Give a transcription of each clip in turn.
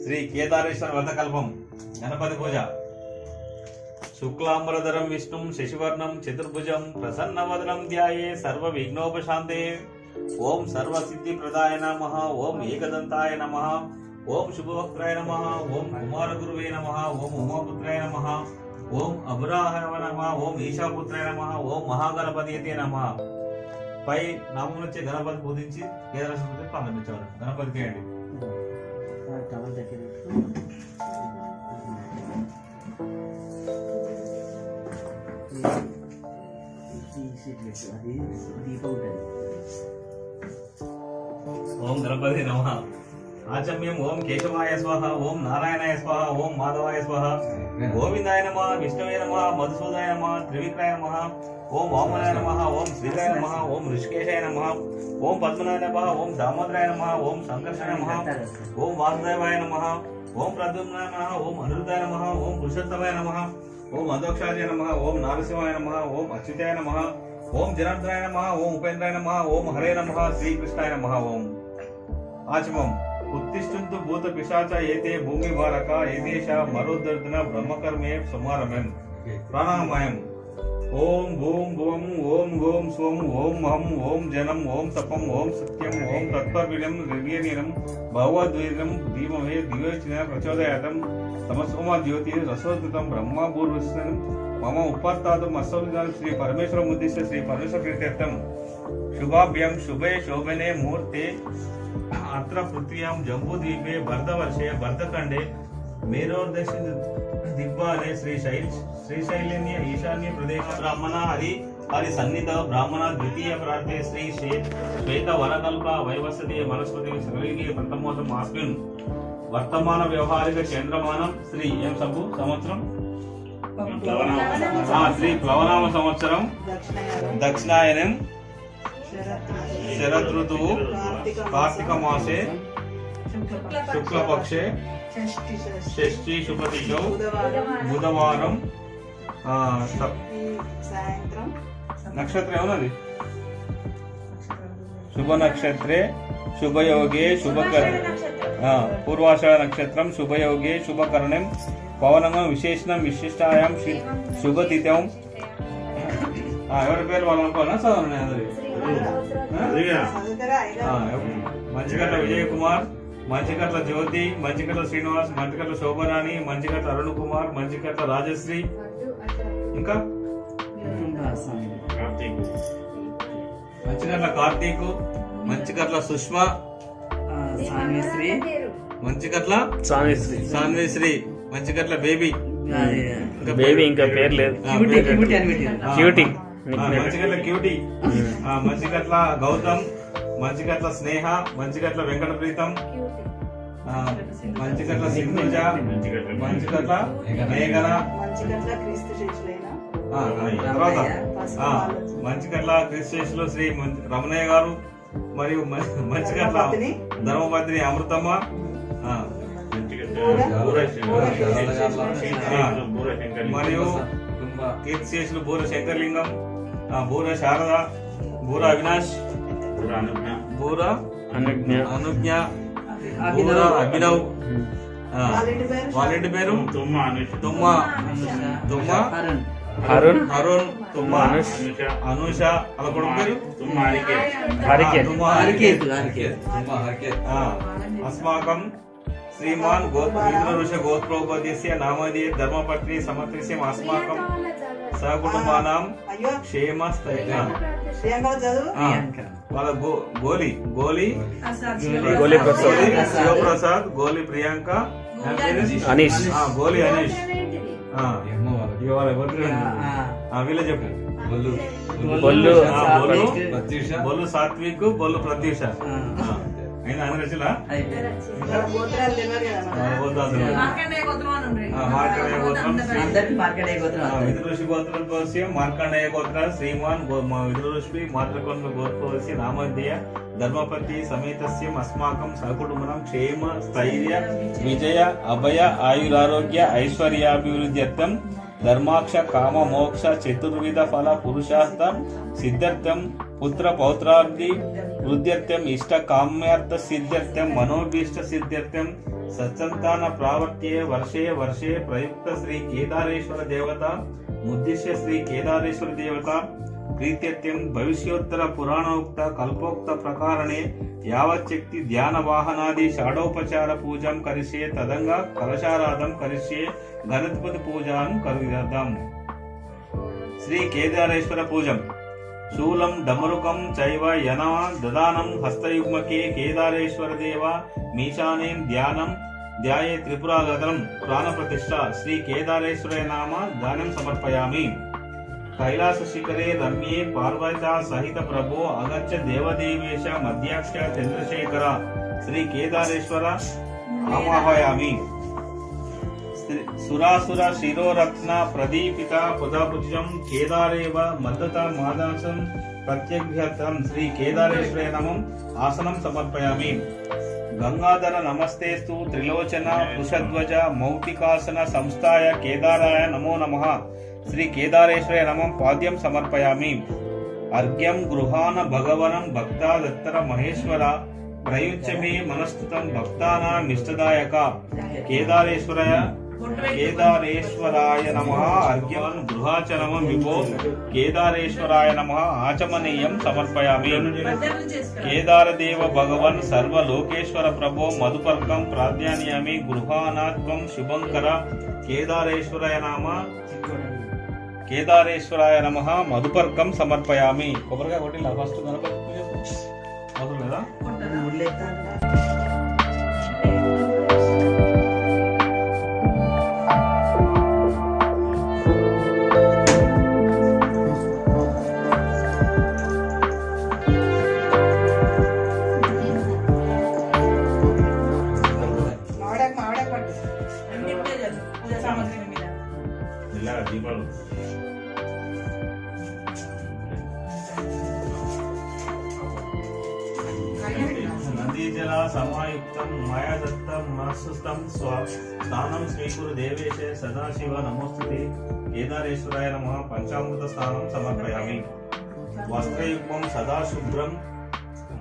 శ్రీ కేదారేశ్వర వ్రతకల్పం గణపతి పూజ. శుక్లాంబరధరం విష్ణుం శశివర్ణం చతుర్భుజం ప్రసన్నవదనం ధ్యాయే సర్వ విఘ్నోపశాంతే. ఓం సర్వసిద్ధి ప్రదాయ నమః. ఓం ఏకదంతాయ నమః. ఓం శుభవక్త్రాయ నమః. ఓం కుమారగురువే నమః. ఓం ఉమాపుత్రాయ నమః. ఓం అబురాహాయ నమః. ఓం ఈశాపుత్రాయ నమః. ఓం మహాగణపతియతే నమః. పై నామం వచ్చే గణపతి పూజించి కేదారేశ్వర ప్రారంభించారు. గణపతికి అండి. ఓం గణపతి నమః. ఆచమ్యం. ఓం కేశవాయ స్వాహ. ఓం నారాయణాయ స్వాహ. ఓం మాధవాయ స్వాహ. గోవిందాయ నమః. విష్ణువే నమః. మధుసూదాయ నమః. త్రివిక్రాయ నమః. ఓం వామనాయ నమః. ఓం శ్రీరాయ నమః. ఓం ఋషికేశాయ నమః. ఓం పద్మనాయ నమః. ఓం దామోదరాయ నమః. ఓం సంకర్షణ నమః. ఓం వాసుదేవాయ నమః. ఓం ప్రద్యుమ్నాయ నమః. ఓం అనిరుద్ధాయ నమః. ఓం పురుషోత్తమాయ నమః. ఓం అధోక్షాయ నమః. ఓం నారసింహాయ నమః. ఓం అచ్యుతాయ నమః. ఓం జనార్దనాయ నమః. ఓం ఉపేంద్రాయ నమః. ఓం హరే నమః. శ్రీకృష్ణాయ నమః. ఓం ఆచమం. ఉత్తిష్టంతు భూత పిశాచ ఏతే భూమి భారక ఏదేశ మరోదర్దన బ్రహ్మకర్మే సమారమం. ప్రాణాయామం. ఓం భూం భువం ఓం గోం స్వం ఓం మహం ఓం జనం ఓం తపం ఓం సత్యం ఓం తత్పర్విలం దివ్యనీరం భగవద్వీరం ధీమహే దివ్యోచన ప్రచోదయాతం తమసోమ జ్యోతి రసోదృతం బ్రహ్మభూర్వస్నం మమ ఉపాత్తాతం అసౌదానం శ్రీ పరమేశ్వరం ఉద్దేశ్య శ్రీ పరమేశ్వర ప్రీత్యర్థం శుభాభ్యం శుభే శోభనే ముహూర్తే అత్ర పృథ్వ్యాం జంబూద్వీపే భరతవర్షే భరతఖండే మేరోర్దశ దిగ్బాలే శ్రీశైలిన్య ఈశాన్య ప్రదేశ బ్రాహ్మణ హరి సన్నిధ బ్రాహ్మణ ద్వితీయ ప్రార్థే శ్రీ శ్వేత వరకల్ప వైవసతి వనస్పతి శ్రీలీయ ప్రథమోతం ఆస్మిన్ వర్తమాన వ్యవహారిక కేంద్రమానం శ్రీ ఏం సబ్బు సంవత్సరం శ్రీ ప్లవనామ సంవత్సరం దక్షిణాయనం శరద్ ఋతువు కార్తీక మాసే శుక్లపక్షే షష్ఠి శుభతిథౌ బుధవారం నక్షత్రం ఏమన్నది శుభ నక్షత్రే శుభయోగే పూర్వాషాఢ నక్షత్రం శుభయోగే శుభకరణం పవనంగం విశేషణం విశిష్టాయాం శుభతిథం. ఎవరి పేరు వాళ్ళు అనుకోవాలా చదవండి అందరి. మంచిగట్ల విజయ్ కుమార్, మంచికట్ల జ్యోతి, మంచికట్ల శ్రీనివాస్, మంచికట్ల శోభరాణి, మంచికట్ల అరుణ్ కుమార్, మంచికట్ల రాజశ్రీ, ఇంకా మంచికట్ల కార్తీక్, మంచికట్ల సుష్మా, మంచికట్ల సాన్విశ్రీ, మంచికట్ల బేబీ, ఇంకా పేరు లేదు, మంచికట్ల క్యూటీ, మంచికట్ల గౌతమ్, మంచికట్ల స్నేహ, మంచికట్ల వెంకట ప్రీతం, మంచికట్ల సింధుజ, మంచికట్ల మేఘన, తర్వాత మంచికట్ల క్రిస్టేషన్లో శ్రీ రమణయ్య గారు మరియు మంచికట్ల ధర్మపత్ని అమృతమ్మ, మరియు కీర్తిశేషులు బూర శంకర్లింగం, బూర శారద, బూర అవినాష్, బూర అనుజ్ఞ, బూర అభినవ్, వాళ్ళ పేరు తుమ్మ అరుణ్, తుమ్మ అనూష, అలా కొడుకు పేరు అస్మాకం శ్రీమాన్ ఋష గోత్రోపదేశ్య నామధేయ ధర్మపత్ని సమర్పిస్యం అస్మాకం సకుటుంబానాం క్షేమ స్థైర్య. వాళ్ళ గోలి శివప్రసాద్, గోలి ప్రియాంక, అనీష్, గోలి అనీష్. వీళ్ళ చెప్పు. బొల్లు సాత్విక్, బొల్లు ప్రత్యూష. అయినా అన్ని రచలా విదురుషి గోత్రోద్భవస్య మార్కండేయ గోత్ర శ్రీమాన్ విదురుషి మాతృకొండ గోత్రోద్భవస్య నామధేయ ధర్మపతి సమేతస్య అస్మాకం సకుటుంబం క్షేమ స్థైర్య విజయ అభయ ఆయురారోగ్య ఐశ్వర్యాభివృద్ధ్యర్థం ధర్మాక్ష కామ మోక్ష చతుర్విధ ఫల పురుషార్థ సిద్ధార్థం పుత్ర పౌత్రార్థి వృద్ధ్యర్థం ఇష్ట కామ్యార్థ సిద్ధ్యర్థం మనోభీష్ట సిద్ధ్యర్థం सत्संतान प्रावर्त्ये वर्षे वर्षे प्रयुक्त श्री केदारेश्वर देवता मुद्दिश्य श्री केदारेश्वर देवता प्रीत्यत्यं भविष्योत्तर पुराणोक्त कल्पोक्त प्रकारणे यावच्छक्ति ध्यान वाहनादि षाडोपचार पूजां करिष्ये तदंगा कलशाराधं करिष्ये गणपति पूजां करिष्याम। श्री केदारेश्वर पूजं शूलं डमरुकं चैव यना ददानं हस्तयुग्मके केदारेश्वर देव मीशानें ध्यानं ध्याये त्रिपुरागतनं प्राणप्रतिष्ठा श्री केदारेश्वर नाम गानं समर्पयामि। कैलास शिखरे रम्ये पार्वता सहित प्रभो अगच्छ देवदेवेश मध्याक्ष चंद्रशेखर श्री केदारेश्वर आवाहयामि। सुरासुर शिरोरत्न प्रदीपिता पुदापुजं केदारेव मद्दता मादासं प्रत्यभ्यर्थं श्री केदारेश्वर नमः आसनं समर्पयामि। गंगाधर नमस्तेस्तु त्रिलोचन वृषध्वज मौक्तिकासन संस्थाय केदाराय नमो नमः श्री केदारेश्वर नमः पाद्यं समर्पयामि। अर्घ्यं गृहाण भगवनं भक्तादत्तर महेश्वर प्रयुज्य मे मनस्तुतं भक्तानामिष्टदायक केदारेश्वराय नमः अर्घ्यं गृहाचनमं विभो केदारेश्वराय नमः आचमनीयं समर्पयामि। केदारदेव भगवन् सर्वलोकेश्वर प्रभो मधुपर्कं प्रार्थयामि गृहाणात्वं शुभंकर केदारेश्वराय नमः मधुपर्कं समर्पयामि। కొబ్బరికాయ కొట్టిలా ఫస్ట్ గణపతి పూజ మొదలు లేదా ఇలా దీపాలు नदीजल समायुक्तं मायादत्तं मनस्सुतं स्नानं स्वीकुरु देवेश सदाशिव नमोस्तुते केदारेश्वराय नमः पंचामृत स्नानं समर्पयामि। वस्त्रयुग्मं सदा शुभ्रं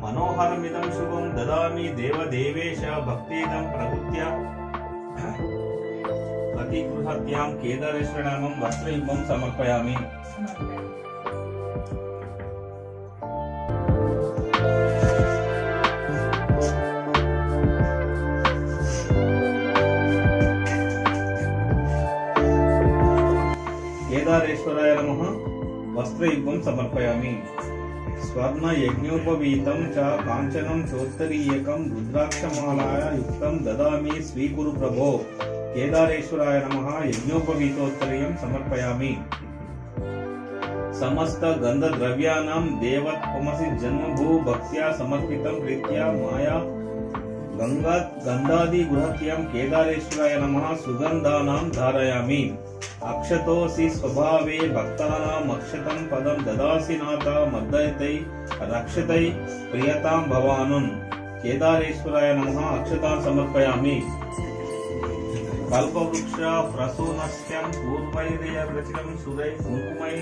मनोहरमिदं शुभं ददामि देवदेवेश भक्तिदं प्रकृत्य प्रतिगृहत्यां केदारेश्वर नामं वस्त्रयुग्मं समर्पयामि। केदारेश्वराय नमः वस्त्रयुग्मं समर्पयामि। स्वर्ण यज्ञोपवीतं च काञ्चनं चोत्तरीयकं रुद्राक्षमालाया युक्तं ददामि स्वीकुरु प्रभो केदारेश्वराय नमः यज्ञोपवीतोत्तरीयं समर्पयामि। समस्त गन्धद्रव्याणां देवत्वमसि जन्मभू भक्त्या समर्पितं प्रीत्या माया गन्धादि गृहत्यं केदारेश्वराय नमः सुगन्धानां धारयामि। अक्षतोऽसि स्वभावे भक्तानाम् अक्षतं पदं ददासि नाथ मद्दयतै रक्षतै प्रियतां भवानुन् केदारेश्वराय नमः अक्षतां समर्पयामि। कल्पवृक्ष प्रसूनस्यं पूर्वैर्यरचितं सुरै कुङ्कुमै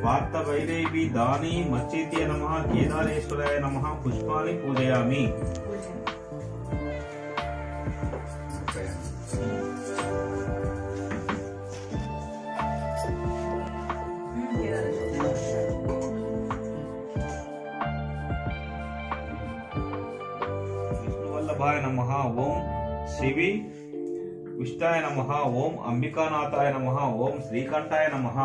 वार्तवैरैः दानी मच्चित्य नमः केदारेश्वराय नमः पुष्पाणि पूजयामि। विष्णुवल्लभाय नमः ओम शिवी विष्टाय नमः ओम अंबिकानाथाय नमः ओम श्रीकंठाय नमः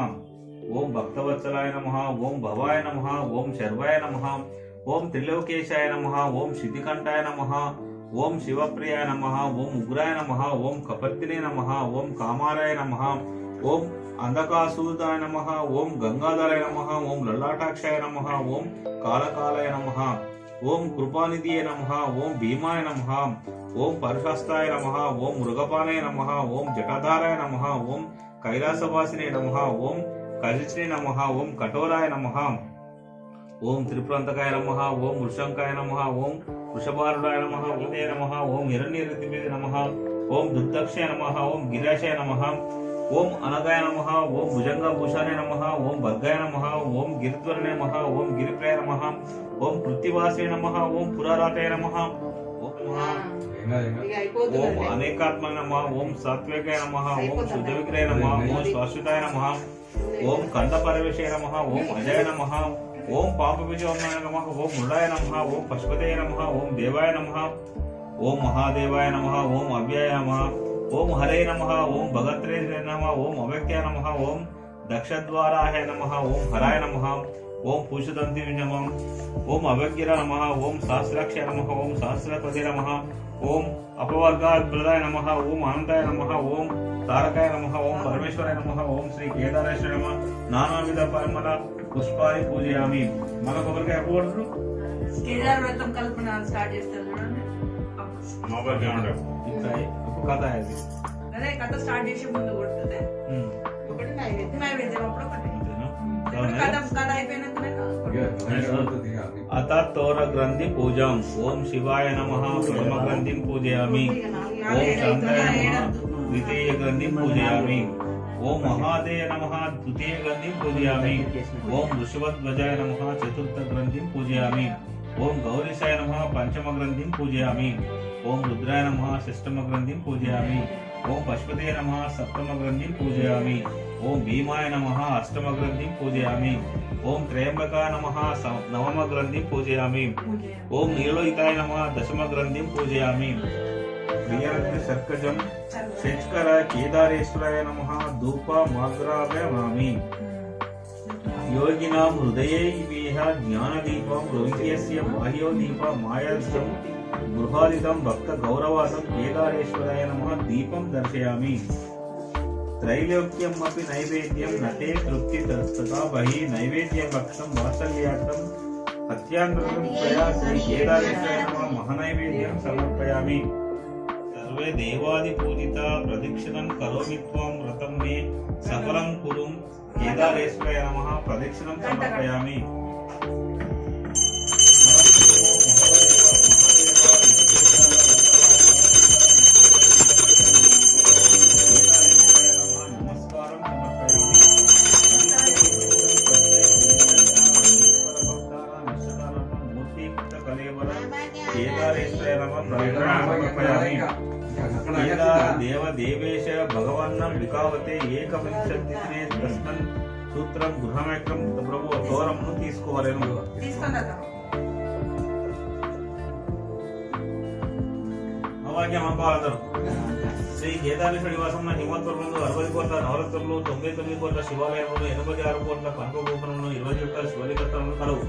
ओम भक्तवत्सलाय नमः ओम भवाय नमः ओम शर्वाय नमः ओम त्रिलोकेशाय नमः ओम सिद्धिकंठाय नमः ओम शिवप्रियाय नमः ओम उग्राय नमः ओम कपर्दिने नमः ओम कामाराय नमः ओम अंधकासूदाय नमः ओम गंगाधराय नमः ओम ललाटाक्षाय नमः ओम कालकालाय नमः ओम कृपानिधिये नमः ओम भीमाय नमः ओम परशस्ताय नमः ओम मृगपालाय नमः ओम जटाधाराय नमः ओम कैलासवासिने नमः ओम कलिष्णे नमः ओम कठोराय नमः ओम त्रिपुरांतकाय नमः ओम वृषंकाय नमः ओम वृषभारूढाय नमः उदय नमः ओम हिरण्यऋतुवे नमः ओम दुर्दक्षाय नमः ओम गिराशाय नमः ओम अनगाय नमः ओम भुजंगभूषाय नमः ओम भद्गाय नमः ओम गिरिध्वरणे नमः ओम गिरिप्राय नमः ओम पृथ्वीवासे नमः ओम पुराराताय नमः ओम ఓం అనేకాత్మన నమః ఓం సాత్వికాయ నమః ఓం శుద్ధ విగ్రహాయ నమః ఓం శాశ్వతాయ నమః ఓం కంఠ పరవేశాయ నమః ఓం అజయ నమః ఓం పాప విజయాయ నమః ఓం మృడాయ నమః ఓం పశుపతయ నమః ఓం దేవాయ నమః ఓం మహాదేవాయ నమః ఓం అవ్యయ నమః ఓం హరే నమః ఓం భగత్రే నమః ఓం అవ్యక్తాయ నమః ఓం దక్షద్వారాయ నమః ఓం హరాయ నమః ఓం పూషదంతి నమః ఓం అవ్యగ్గిర నమః ఓం సహస్రాక్షయ నమః ఓం సహస్రపతి నమః ఓం అపవర్గాయ నమః ఓం అనంతాయ నమః ఓం తారకాయ నమః ఓం పరమేశ్వరాయ నమః ఓం శ్రీ కేదారేశ్వర నమః నానావిధ పరిమళ పుష్పాన్ని పూజయామి. మన కొబ్బరికాయ ఎప్పుడు కేదార్ వ్రతం కల్పన స్టార్ట్ చేస్తారు చూడండి. కథ అది అదే కథ స్టార్ట్ చేసే ముందు కొడుతుంది ఒకటి నైవేద్యం అప్పుడు ఒకటి కథ అయిపోయినాకనే అత తోర గ్రంథి పూజాం ఓం శివాయ నమః ప్రథమ గ్రంథిం పూజయామి ఓం శాంతాయ నమః ద్వితీయ గ్రంథిం పూజయామి ఓం మహాదేయ నమః ద్వితీయ గ్రంథిం పూజయామి ఓం వృషభధ్వజాయ నమః చతుర్థ గ్రంథిం పూజయామి ఓం గౌరీశాయ నమః పంచమ గ్రంథిం పూజయామి ఓం రుద్రాయ నమః షష్టమ గ్రంథిం పూజయామి ఓం పశుపతే నమః సప్తమ గ్రంథిం పూజయామి ఓం భీమాయ నమః అష్టమ గ్రంథిం పూజయామి ఓం త్రయంబకాయ నమః నవమ గ్రంథిం పూజయామి ఓం నీలోహితాయ నమః దశమ గ్రంథిం పూజయామి ప్రియరత్న శర్కజం శంకర కేదారేశ్వరాయ నమః ధూప మాగ్రాభయామి యోగినాం హృదయైవేహ జ్ఞానదీపం రోహిత్యస్య బాహ్యో దీప మాయాదం గృహాదితం భక్త గౌరవాదం కేదారేశ్వరాయ నమః దీపం దర్శయామి త్రైలోక్యం అపి నైవేద్యం నటే తృప్తి తథా బహి నైవేద్యం భక్షం వాత్సల్యార్థం అత్యాంతరం శ్రీ కేదారేశ్వరాయ నమః మహానైవేద్యం సమర్పయామి. సర్వే దేవాది పూజిత ప్రదక్షిణం కరోమి త్వం వ్రతం మే సఫలం కురుం కేదారేశ్వరాయ నమః ప్రదక్షిణం సమర్పయామి. నమస్కారం సమర్పయామి. మూర్తియుక్త కలేవర కేదారేశ్వరాయ నమః ప్రదక్షిణం సమర్పయామి. దేవ దేవేశ భగవన్నం వికావతే ఏకవింశతినే తస్మన్ సూత్రం గృహమేకం ప్రభు గౌరవమును తీసుకోవాలను. అవాక్యం అంబాలదరు శ్రీ కేదారేశ్వర నివాసంలో హిమత్వరంలో 60 కోట్ల నవరత్నములు 99 కోట్ల శివాలయములు 86 కోట్ల కనకగోపురములు 21 శివలింగములు కలవు.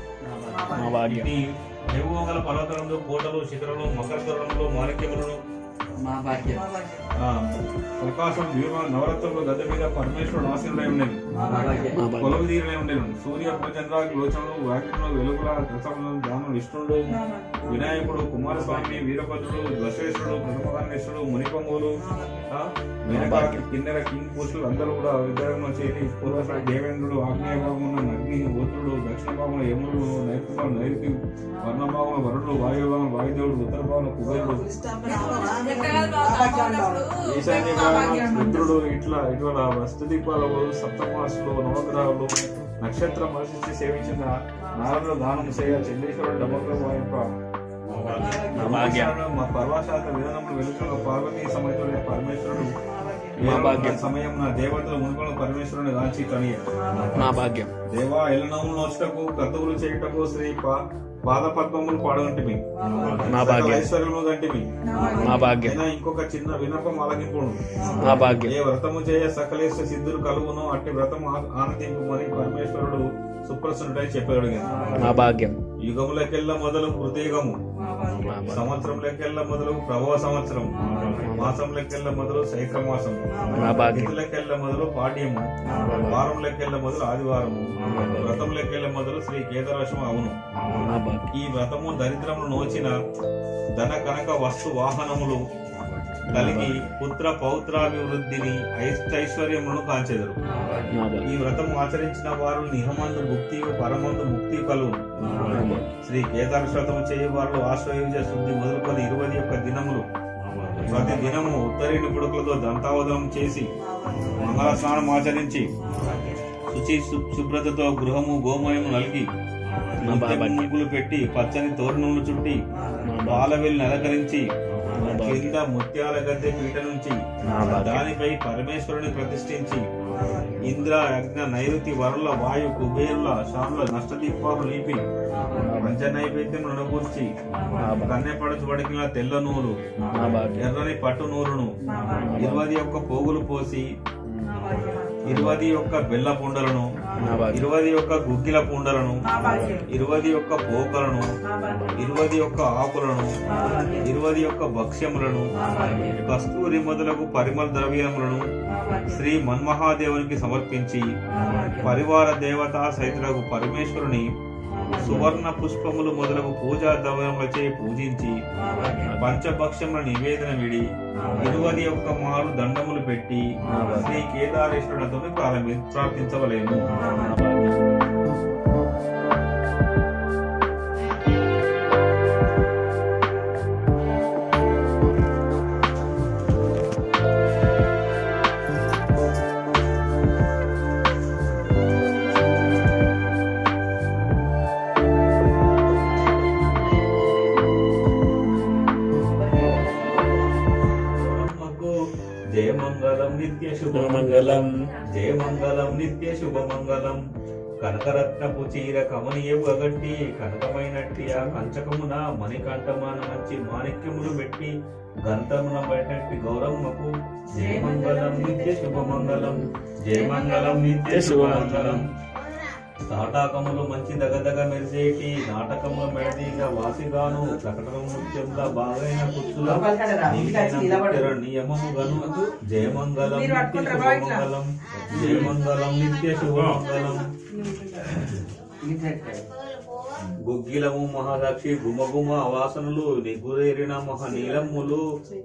హేమగల పర్వతములు కోటలు శిఖరములు మకరతరుణములు మాణిక్యములను ప్రకాశం వ్యూహ నవరత్నములు గద్ద మీద పరమేశ్వరుడు ఆశీనులై ఉండేవి కొలువు తీరులై ఉండేవి. సూర్య చంద్రాకి లోచనలు వాక్యములు వెలుగుల రసములు దానం విష్ణుడు వినాయకుడు కుమారస్వామి వీరభద్రుడు బసవేశ్వరుడు ప్రథమకాన్నేశ్వరుడు మునిపంగులు వెనకాకి కిన్నెర కింగ్ పురుషులు అందరూ కూడా విగ్రహంలో చేరి పూర్వశ్రీ దేవేంద్రుడు ఆగ్నేయ భాగమున అగ్ని ఉత్తరుడు దక్షిణ భాగంలో యముడు నైరుతి నైరుతి వర్ణ భాగంలో వరుడు వాయు భాగంలో వాయుదేవుడు ఉత్తర భాగంలో కుబేరుడు ఈశాన్య భాగంలో రుద్రుడు ఇట్లా వస్తుదీపాలు సప్తమాసులు నవగ్రహాలు నక్షత్రం ఆశించి సేవించిన నారదుడు దానం చేయ చంద్రేశ్వరుడు డమగ్రహం యొక్క పర్వశాత విధానంలో వెలుగుతున్న పార్వతీ సమేతుడైన పరమేశ్వరుడు సమయం నా దేవతల మునుగోలు పరమేశ్వరుని గాంచి కనియ దేవా ఎల్లనములు నోచుటకు కర్తవులు చేయుటకు శ్రీ పాద పద్మములు పాడగంటిమి ఐశ్వర్యములు గంటిమి ఇంకొక చిన్న వినపం అలగింపును ఏ వ్రతము చేయ సకలేశ సిద్ధులు కలుగును అట్టి వ్రతము ఆనందింపుమని పరమేశ్వరుడు సుప్రసన్నుడై చెప్పగలిగాను. యుగములకెల్లా మొదలు కృతయుగము, సంవత్సరం లెక్కెల్లా మొదలు ప్రభవ సంవత్సరం, మాసం లెక్కెల్లా మొదలు చైత్ర మాసం, తిథులకెల్లా మొదలు పాడ్యము, వారం లెక్కెల్లా మొదలు ఆదివారము, వ్రతం లెక్కెల్లా మొదలు శ్రీ కేదారేశ్వరం అవును. ఈ వ్రతము దరిద్రమును నోచిన ధన కనక వస్తు వాహనములు కలిగి పుత్ర పౌత్రాభివృద్ధిని ఐశ్వర్యములను కాంచెదరు. ఈ వ్రతము ఆచరించిన వారు నిహమందు ముక్తి పరమందు ముక్తి కలుగు. శ్రీ కేదారేశ్వరము చేయ వారు ఆశ్వయుజ శుద్ధి మొదలుకొని 21 దినములు ప్రతి దినము ఉత్తరీని పుడుకులతో దంతావదనం చేసి మంగళ స్నానం ఆచరించి శుచి శుభ్రతతో గృహము గోమయము నలిగి ముగ్గులు పెట్టి పచ్చని తోరణములు చుట్టి పాలవెల్ని అలంకరించి కింద ముత్యాల గద్దె పీట నుంచి దానిపై పరమేశ్వరుని ప్రతిష్ఠించి ఇంద్ర యజ్ఞ నైరుతి వరుల వాయు కుబేరుల శానుల నష్టదీపాలు నింపి పంచ నైవేద్యం రుణకూర్చి కన్నెపడచుబడికిన తెల్ల నూలు ఎర్రని పట్టు నూలును 21 పోగులు పోసి 21 బెల్ల పుండలను 21 గుగ్గిల పుండలను 21 పోకలను 21 ఆకులను 21 భక్ష్యములను కస్తూరి మొదలగు పరిమళ ద్రవ్యములను శ్రీ మన్మహాదేవునికి సమర్పించి పరివార దేవతా సహితులకు పరమేశ్వరుని సువర్ణ పుష్పములు మొదలగు పూజా ద్రవ్యములచే పూజించి పంచభక్షముల నివేదన విడి 21 మారు దండములు పెట్టి శ్రీ కేదారేశ్వరులతో ప్రార్థించవలేము. జయ మంగళం నిత్య శుభమంగళం జయ మంగళం నిత్య శుభమంగళం కనకరత్నపు చీర కమనీయపు గట్టి కనకమైనట్టి ఆ కంచకమున మణికంఠమాన మంచి మాణిక్యములు పెట్టి గంధమున బయటట్టి గౌరమ్మకు జయ మంగళం నిత్య శుభమంగళం జయ మంగళం నిత్య శుభమంగళం తాటాకములు మంచి దగదగ మెరిసేటి నాటకముల మెడదీగ వాసిగాను ప్రకటన ముత్యంగా బాగైన కుచ్చుల నియమముగను జయమంగళం నిత్య శుభమంగళం జయమంగళం నిత్య శుభమంగళం గుగ్గిలము మహాదక్షి గుమగుమ వాసనలు నిగురేరిన మహనీలమ్ములు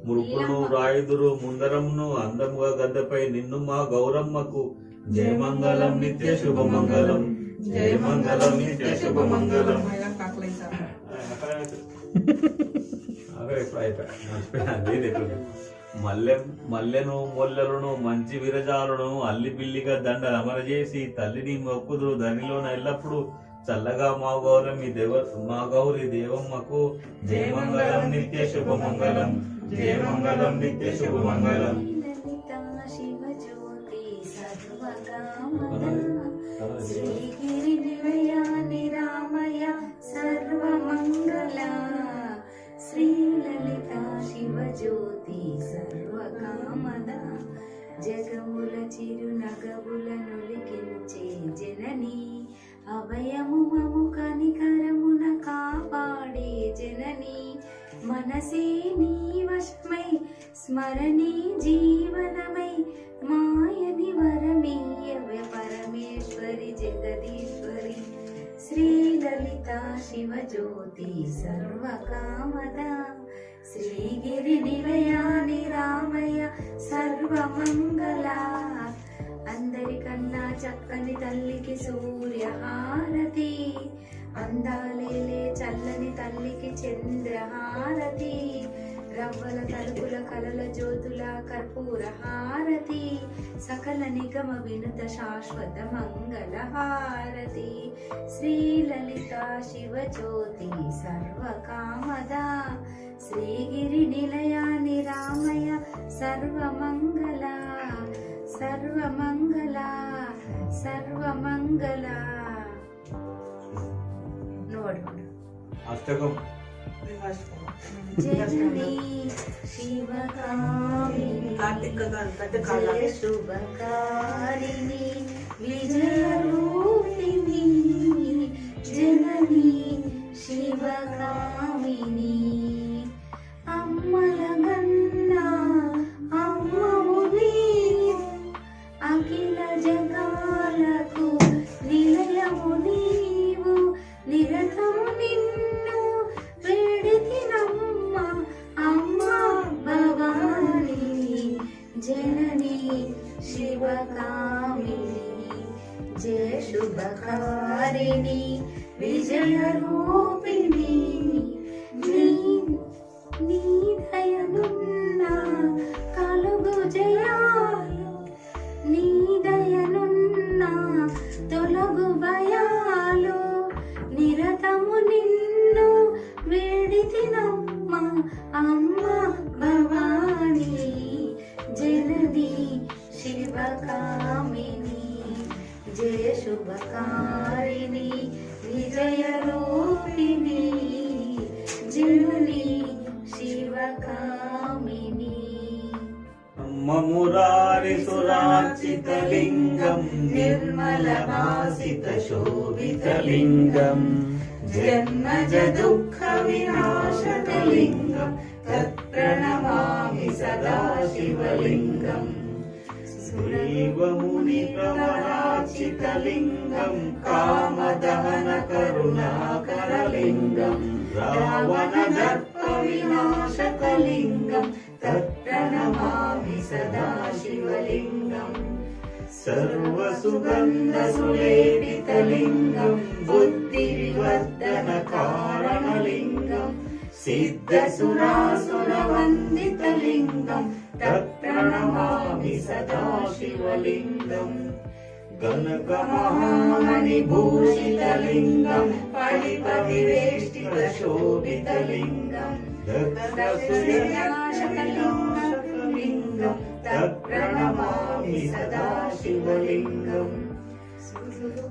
మృపును రాయుదురు ముందరమును అందముగా గద్దెపై నిన్ను మా గౌరమ్మకు జయమంగళం నిత్య శుభమంగళం జయమంగళం నిత్య శుభమంగళం. మల్లెను మొల్లెలను మంచి విరజాలను అల్లి బిల్లిగా దండ అమరజేసి తల్లిని మొక్కుదురు ధనిలోన ఎల్లప్పుడు చల్లగా మా గౌరమి మా గౌరి దేవమ్మకు జయమంగళం నిత్య శుభమంగళం జయమంగళం నిత్య శుభమంగళం. శ్రీగిరి నిలయాని రామయ సర్వమంగళ శ్రీలలిత శివజ్యోతి సర్వకామద జగముల చిరు నగవుల నొలికించే జనని అభయము మము కనికరమున కాపాడే జనని మనసే నీ వశమై స్మరణే జీవనమై మాయని వరమీయవే పరమేశ్వరి జగదీశ్వరి శ్రీలలిత శివజ్యోతి సర్వకామద శ్రీగిరి నిలయాని రామయ్య సర్వమంగళ అందరికన్నా చక్కని తల్లికి సూర్యహారతి అందాలేలే చల్లని తల్లికి చంద్రహారతి రవ్వల తలుపుల కలల జ్యోతుల కర్పూర హారతి సకల నిగమ వినుత శాశ్వత మంగళ హారతి శ్రీలలిత శివజ్యోతి సర్వకామద శ్రీగిరి నిలయాని రామయ సర్వమంగళ సర్వమంగళ సర్వమంగళ. అష్టకం జననీ శివకామిని జయ శుభకారిణి విజయరూపిణి జననీ శివకామిని అమ్మల గన్నా అమ్మవు నీవు అఖిల జగాలకు నిలయము నీవు నిరతము నిన్ను వేడితినమ్మ అమ్మ భవాని జనని శివకామిని జయ శుభకారిణి విజయరూపిణి నీ దయనున్న కలుగు జయాలు నీ దయనున్న తొలగు భయాలు నిరతము నిన్ను వేడితినమ్మ అమ్మ जननी शिवकामिनी जय शुभकारिणी विजयरूपिणी जननी शिवकामिनी मुरारिसुरार्चितलिङ्गं निर्मलभासितशोभितलिङ्गं जन्मज दुःखविनाशकलिङ्गं तत्प्रणमामि सदा शिवलिङ्गम् सुरेवमुनिप्रवरार्चितलिङ्गं कामदहनकरुणाकरलिङ्गं रावणदर्पविनाशकलिङ्गं तत्प्रणमामि सदा शिवलिङ्गम् सर्वसुगन्धसुलेपितलिङ्गं बुद्धिविवर्धनकारणलिङ्गं सिद्धसुरासुरवन्दितलिङ्गं तत्प्रणमामि सदा शिवलिङ्गम् कनकमहामणिभूषितलिङ्गं फणिपरिवेष्टितशोभितलिङ्गं दक्षसुरनाशकलिङ्गं तत्प्रणमामि सदा शिवलिङ्गम्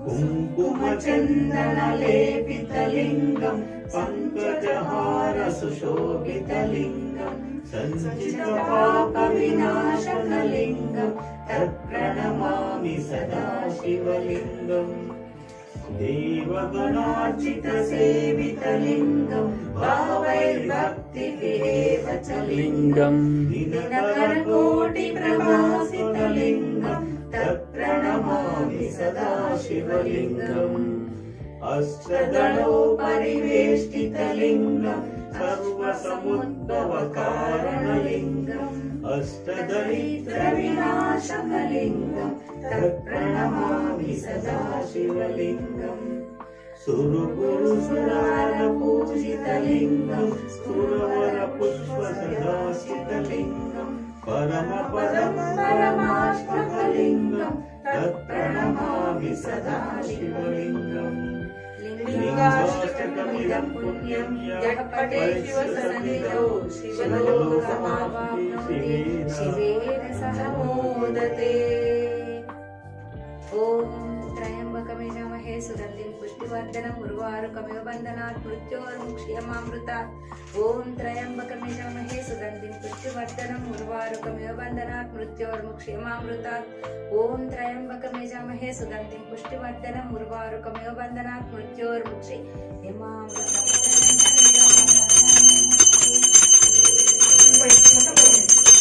कुङ्कुमचन्दनलेपितलिङ्गं पङ्कजहारसुशोभितलिङ्गं सञ्चितपापविनाशकलिङ्गं तत्प्रणमामि सदा शिवलिङ्गम् देवगणार्चितसेवितलिङ्गं भावैर्भक्तिभिरेव च लिङ्गं दिनकरकोटिप्रभासितलिङ्गं तत्प्रणमामि सदा शिवलिङ्गम् अष्टदलोपरिवेष्टितलिङ्गं सर्वसमुद्भवकारणलिङ्गम् अष्टदरिद्रविनाशकलिङ्गं तत्प्रणमामि सदा शिवलिङ्गम् सुरगुरुसुरारपूजितलिङ्गं सुरवरपुष्पसदाशितलिङ्गं परमाष्टकलिङ्गं तत्प्रणमामि सदा शिवलिङ्गम् लिङ्गाष्टकमिदं पुण्यं यः पठेत् शिवसन्निधौ शिवलोकमावाप्नोति शिवेन सह मोदते। ॐ त्र्यम्बकं यजामहे सुगन्धिं पुष्टिवर्धनम् उर्वारुकमिव बन्धनात् मृत्योर्मुक्षीयमामृतात्। ॐ त्र्यम्बकं यजामहे सुगन्धिं पुष्टिवर्धनम् उर्वारुकमिव बन्धनात् मृत्योर्मुक्षीयमामृतात्। ॐ त्र्यम्बकं यजामहे सुगन्धिं पुष्टिवर्धनम् उर्वारुकमिव बन्धनात् मृत्योर्मुक्षीयमामृतात्।